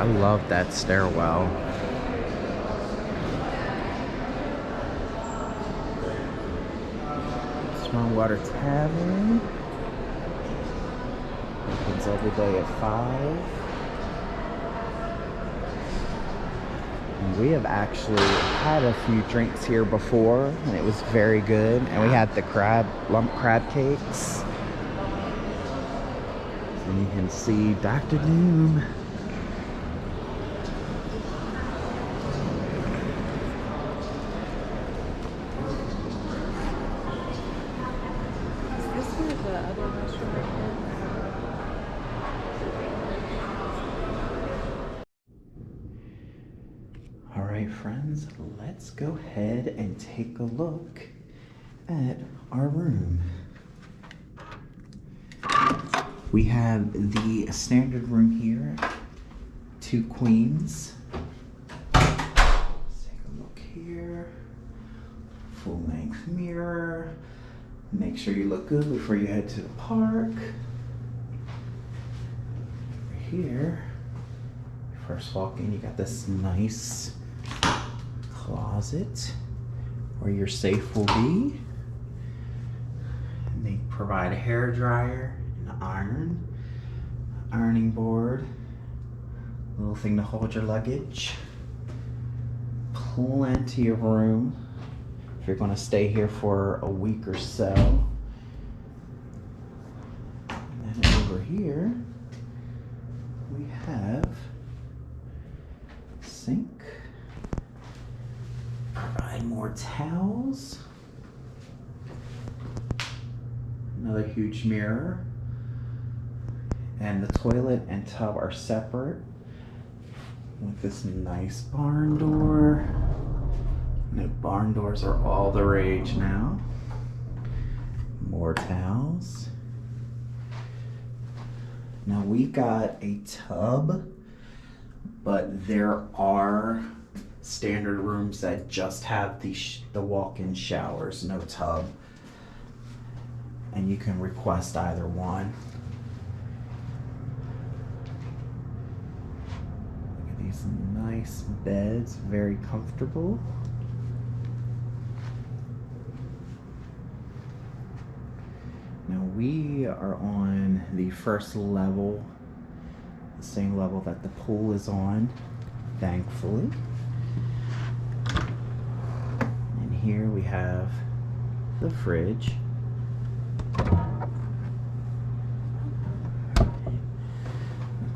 I love that stairwell. Small Water Tavern. Opens every day at 5. And we have actually had a few drinks here before, and it was very good. And we had the lump crab cakes. And you can see Dr. Doom. Is this where the other restaurant is? All right, friends, let's go ahead and take a look at our room. We have the standard room here, 2 queens. Let's take a look here. Full-length mirror. Make sure you look good before you head to the park. Over here, first walk in, you got this nice closet where your safe will be. And they provide a hair dryer, an ironing board, a little thing to hold your luggage. Plenty of room if you're going to stay here for a week or so. And then over here we have sink. Provide more towels. Another huge mirror. And the toilet and tub are separate with this nice barn door. No, barn doors are all the rage now. More towels. Now we got a tub, but there are standard rooms that just have the walk-in showers, no tub. And you can request either one. Look at these nice beds, very comfortable. Now we are on the first level, the same level that the pool is on, thankfully. And here we have the fridge. Of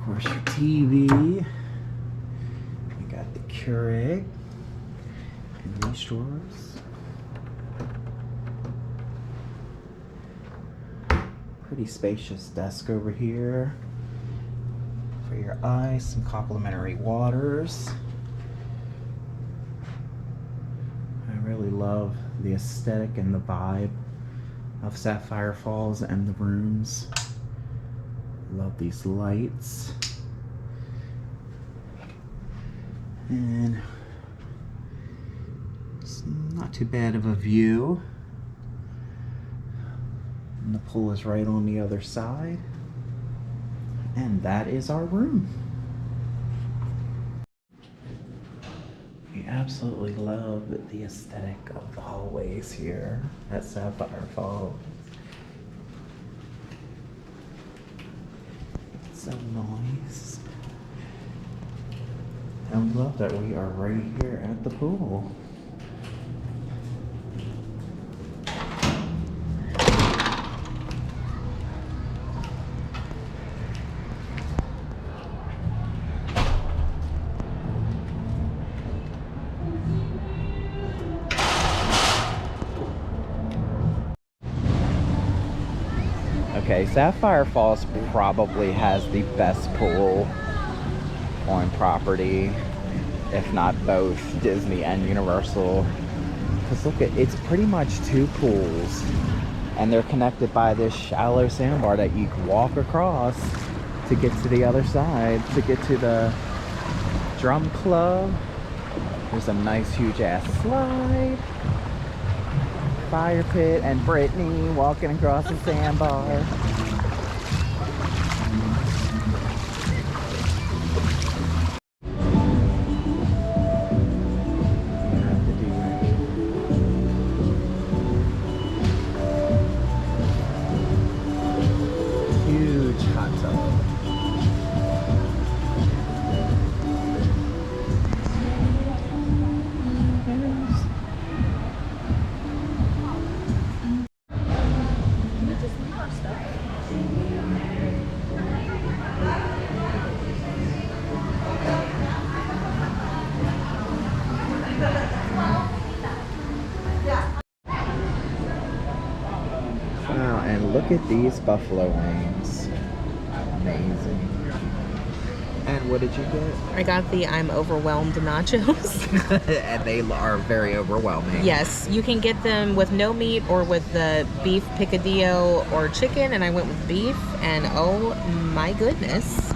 course, your TV. We got the Keurig in these drawers. Pretty spacious desk over here for your ice, some complimentary waters. I really love the aesthetic and the vibe of Sapphire Falls and the rooms. Love these lights. And it's not too bad of a view. And the pool is right on the other side. And that is our room. We absolutely love the aesthetic of the hallways here at Sapphire Falls. It's so nice. And we love that we are right here at the pool. Okay, Sapphire Falls probably has the best pool on property, if not both Disney and Universal. Because look, it's pretty much 2 pools, and they're connected by this shallow sandbar that you can walk across to get to the other side, to get to the drum club. There's a nice huge ass slide. Fire pit, and Brittany walking across the sandbar. Look at these buffalo wings. Amazing. And what did you get? I got the I'm overwhelmed nachos. And they are very overwhelming. Yes, you can get them with no meat or with the beef picadillo or chicken, and I went with beef, and oh my goodness.